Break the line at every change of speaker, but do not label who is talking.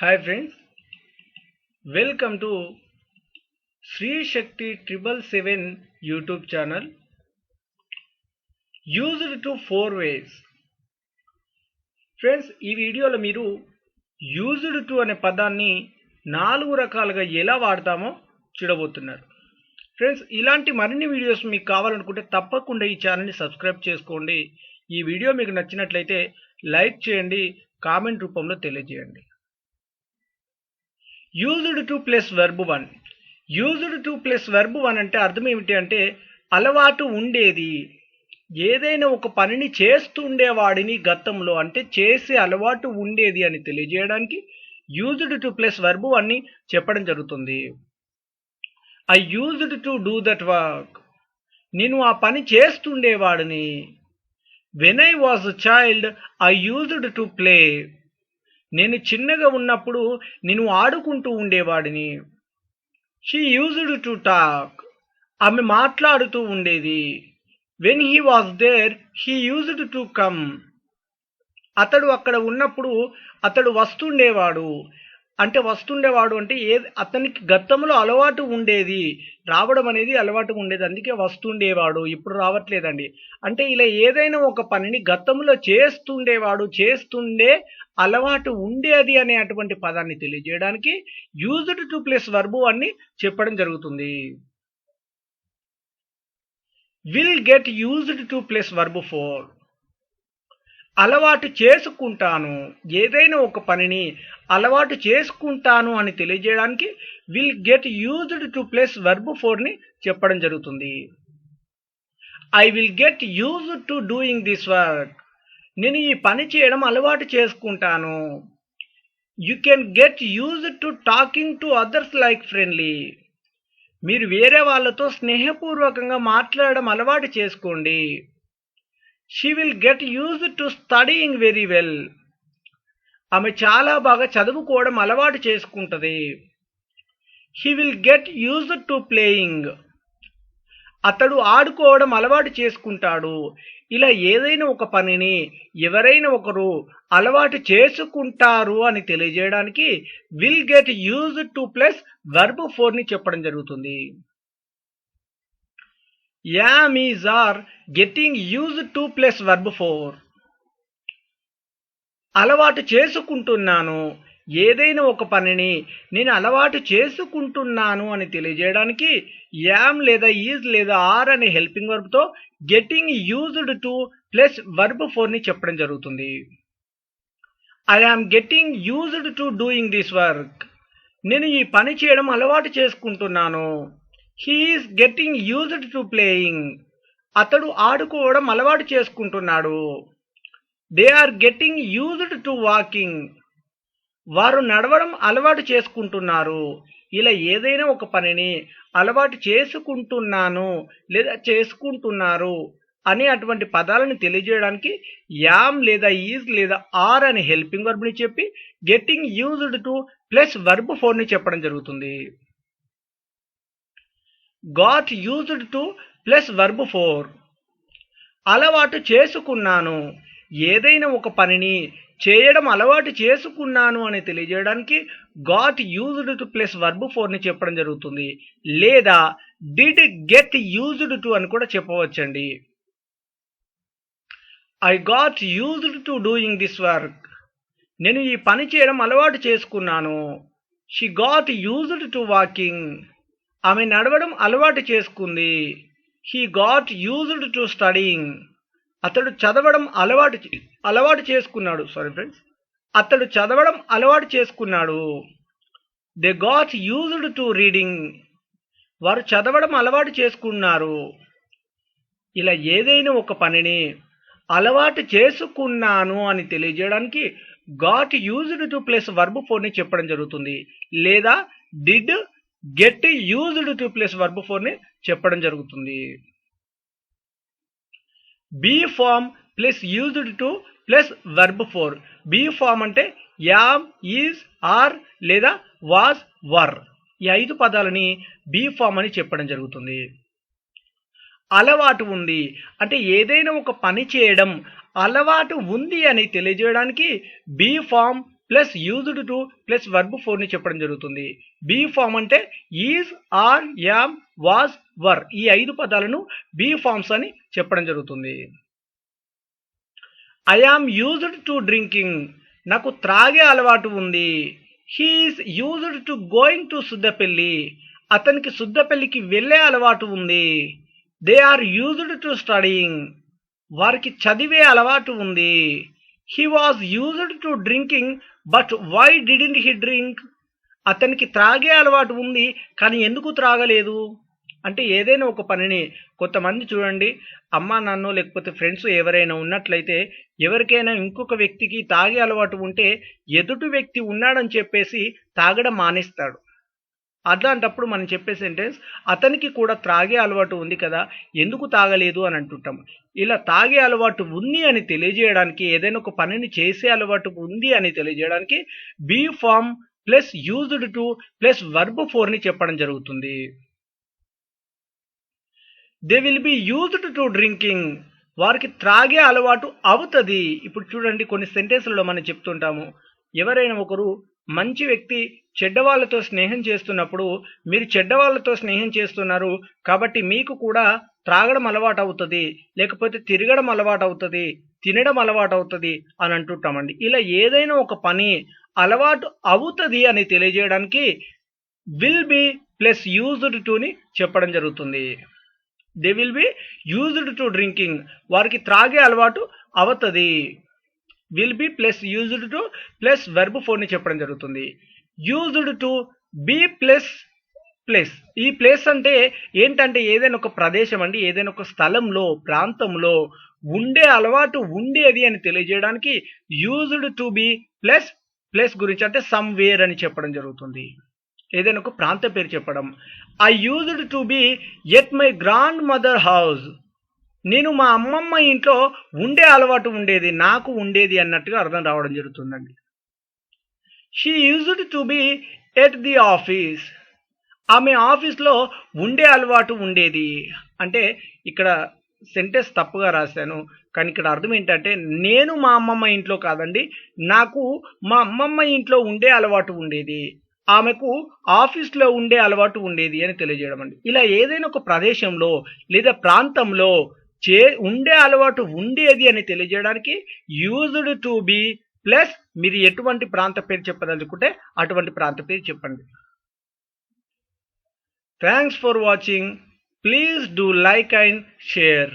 Hi friends, welcome to Sri Shakti 777 YouTube channel. Used to 4 ways. Friends, ఈ వీడియోలో మీరు used to అనే పదాన్ని 4 రకాలుగా ఎలా వాడతామో చూడబోతున్నారు. ఫ్రెండ్స్, ఇలాంటి మరిన్ని వీడియోస్ మీకు కావాలనుకుంటే తప్పకుండా ఈ ఛానల్ని సబ్స్క్రైబ్ చేసుకోండి. ఈ వీడియో మీకు నచ్చినట్లయితే లైక్ చేయండి, కామెంట్ రూపంలో తెలియజేయండి. Used to plus verb 1. Used to plus verb 1 అంటే అర్థం ఏమిటి అంటే అలవాటు ఉండేది. ఏదైనా ఒక పనిని చేస్తూ ఉండేవాడిని గతంలో అంటే చేసే అలవాటు ఉండేది అని తెలియజేయడానికి యూజ్డ్ టు ప్లస్ వెర్బ్ 1ని చెప్పడం జరుగుతుంది. I used to do that work. నేను ఆ పని చేస్తుండేవాడిని. When I was a child I used to play. నేను చిన్నగా ఉన్నప్పుడు నేను ఆడుకుంటూ ఉండేవాడిని. She used to talk. ఆమె మాట్లాడుతూ ఉండేది. When he was there he used to come. అతడు అక్కడ ఉన్నప్పుడు అతడు వస్తుండేవాడు. అంటే అతనికి గతంలో అలవాటు ఉండేది, రావడం అనేది అలవాటు ఉండేది, అందుకే వస్తుండేవాడు, ఇప్పుడు రావట్లేదండి. అంటే ఇలా ఏదైనా ఒక పనిని గతంలో చేస్తుండే అలవాటు ఉండేది అనే అటువంటి పదాన్ని తెలియజేయడానికి యూజ్డ్ టు ప్లస్ వర్బ్ అని చెప్పడం జరుగుతుంది. Will get used to plus verb 4. అలవాటు చేసుకుంటాను. ఏదైనా ఒక పనిని అలవాటు చేసుకుంటాను అని తెలియజేయడానికి will get used to plus verb 4ని చెప్పడం జరుగుతుంది. I will get used to doing this work. నేను ఈ పని చేయడం అలవాటు చేసుకుంటాను. You can get used to talking to others like friendly. మీరు వేరే వాళ్ళతో స్నేహపూర్వకంగా మాట్లాడడం అలవాటు చేసుకోండి. She will get used to studying very well. ఆమె చాలా బాగా చదువుకోవడం అలవాటు చేసుకుంటుంది. He will get used to playing. అతడు ఆడుకోవడం అలవాటు చేసుకుంటాడు. ఇలా ఏదైనా ఒక పనిని ఎవరైనా ఒకరు అలవాటు చేసుకుంటారు అని తెలియజేయడానికి will get used to plus verb 4ని చెప్పడం జరుగుతుంది. Am, is, are getting used to plus verb 4. అలవాటు చేసుకుంటున్నాను. ఏదైనా ఒక పనిని నేను అలవాటు చేసుకుంటున్నాను అని తెలియజేయడానికి యామ్ లేదా ఈజ్ లేదా ఆర్ అనే హెల్పింగ్ వర్బ్తో getting used to plus verb 4ని చెప్పడం జరుగుతుంది. I am getting used to doing this work. నేను ఈ పని చేయడం అలవాటు చేసుకుంటున్నాను. He is getting used to playing. అతడు ఆడుకోవడం అలవాటు చేసుకుంటున్నాడు. They are getting used to walking. వారు నడవడం అలవాటు చేసుకుంటున్నారు. ఇలా ఏదైనా ఒక పనిని అలవాటు చేసుకుంటున్నాను లేదా చేసుకుంటున్నారు అనే అటువంటి పదాలను తెలియజేయడానికి యామ్ లేదా ఈజ్ లేదా ఆర్ అనే హెల్పింగ్ వర్బ్ని చెప్పి getting used to plus verb 4ని చెప్పడం జరుగుతుంది. Got used to plus verb 4. అలవాటు చేసుకున్నాను. ఏదైనా ఒక పనిని చేయడం అలవాటు చేసుకున్నాను అని తెలియజేయడానికి got used to plus verb 4ని చెప్పడం జరుగుతుంది. లేదా డిడ్ గెట్ యూజ్డ్ టు అని కూడా చెప్పవచ్చండి. I got used to doing this work. నేను ఈ పని చేయడం అలవాటు చేసుకున్నాను. She got used to walking. ఆమె నడవడం అలవాటు చేసుకుంది. He got used to studying. అతడు చదవడం అలవాటు చేసుకున్నాడు. అతడు చదవడం అలవాటు చేసుకున్నాడు. They got used to reading. వారు చదవడం అలవాటు చేసుకున్నారు. ఇలా ఏదైనా ఒక పనిని అలవాటు చేసుకున్నాను అని తెలియజేయడానికి got used to plus verb 4ని చెప్పడం జరుగుతుంది. లేదా did get used to plus verb 4ని చెప్పడం జరుగుతుంది. Be form plus used to plus verb 4. Be form అంటే యామ్, ఈజ్, ఆర్ లేదా వాజ్, వర్. ఈ 5 పదాలని బీ ఫామ్ అని చెప్పడం జరుగుతుంది. అలవాటు ఉంది అంటే ఏదైనా ఒక పని చేయడం అలవాటు ఉంది అని తెలియజేయడానికి be form plus used to plus verb four ని చెప్పడం జరుగుతుంది. బీ ఫామ్ అంటే is, are, am, was, were ఈ 5 పదాలను బీ ఫామ్స్ అని చెప్పడం జరుగుతుంది. I am used to drinking, నాకు త్రాగే అలవాటు ఉంది. He is used to going to Suddapelli, అతనికి సుద్దపెల్లికి వెళ్ళే అలవాటు ఉంది. They are used to studying, వారికి చదివే అలవాటు ఉంది. He was used to drinking but why didn't he drink, అతనికి త్రాగే అలవాటు ఉంది కానీ ఎందుకు త్రాగలేదు. అంటే ఏదైనా ఒక పనిని కొంతమంది చూడండి, అమ్మా నాన్నో లేకపోతే ఫ్రెండ్స్ ఎవరైనా ఉన్నట్లయితే ఎవరికైనా ఇంకొక వ్యక్తికి తాగే అలవాటు ఉంటే ఎదుటి వ్యక్తి ఉన్నాడని చెప్పేసి తాగడం మానేస్తాడు. అట్లాంటప్పుడు మనం చెప్పే సెంటెన్స్ అతనికి కూడా త్రాగే అలవాటు ఉంది కదా, ఎందుకు తాగలేదు అని అంటుంటాం. ఇలా తాగే అలవాటు ఉంది అని తెలియజేయడానికి, ఏదైనా ఒక పనిని చేసే అలవాటు ఉంది అని తెలియజేయడానికి be form plus used to plus verb four ని చెప్పడం జరుగుతుంది. They will be used to drinking, వారికి త్రాగే అలవాటు అవుతుంది. ఇప్పుడు చూడండి కొన్ని సెంటెన్స్లలో మనం చెప్తుంటాము, ఎవరైనా ఒకరు మంచి వ్యక్తి చెడ్డవాళ్ళతో స్నేహం చేస్తున్నప్పుడు మీరు చెడ్డవాళ్ళతో స్నేహం చేస్తున్నారు కాబట్టి మీకు కూడా త్రాగడం అలవాటు అవుతుంది, లేకపోతే తిరగడం అలవాటు అవుతుంది, తినడం అలవాటు అవుతుంది అని అంటుంటామండి. ఇలా ఏదైనా ఒక పని అలవాటు అవుతుంది అని తెలియజేయడానికి will be plus used to ని చెప్పడం జరుగుతుంది. They will be used to drinking, వారికి త్రాగే అలవాటు అవుతుంది. Will be plus used to plus verb four ని చెప్పడం జరుగుతుంది. Used to be plus place, ఈ ప్లేస్ అంటే ఏంటంటే ఏదైనా ఒక ప్రదేశం అండి, ఏదైనా ఒక స్థలంలో ప్రాంతంలో ఉండే అలవాటు ఉండేది అని తెలియజేయడానికి used to be plus place గురించి అంటే సమ్వేర్ అని చెప్పడం జరుగుతుంది. ఏదైనా ఒక ప్రాంత పేరు చెప్పడం. I used to be at my grand mother house, నేను మా అమ్మమ్మ ఇంట్లో ఉండే అలవాటు ఉండేది, నాకు ఉండేది అన్నట్టుగా అర్థం రావడం జరుగుతుందండి. She used to be at the office, ఆమె ఆఫీస్లో ఉండే అలవాటు ఉండేది. అంటే ఇక్కడ సెంటెన్స్ తప్పుగా రాశాను కానీ ఇక్కడ అర్థం ఏంటంటే నేను మా అమ్మమ్మ ఇంట్లో కాదండి, నాకు మా అమ్మమ్మ ఇంట్లో ఉండే అలవాటు ఉండేది, ఆమెకు ఆఫీస్లో ఉండే అలవాటు ఉండేది అని తెలియజేయడం అండి. ఇలా ఏదైనా ఒక ప్రదేశంలో లేదా ప్రాంతంలో ఉండే అలవాటు ఉండేది అని తెలియజేయడానికి యూజ్డ్ టు బి ప్లస్ మీరు ఎటువంటి ప్రాంత పేరు చెప్పదలుచుకుంటే అటువంటి ప్రాంత పేరు చెప్పండి. Thanks for watching. Please do like and share.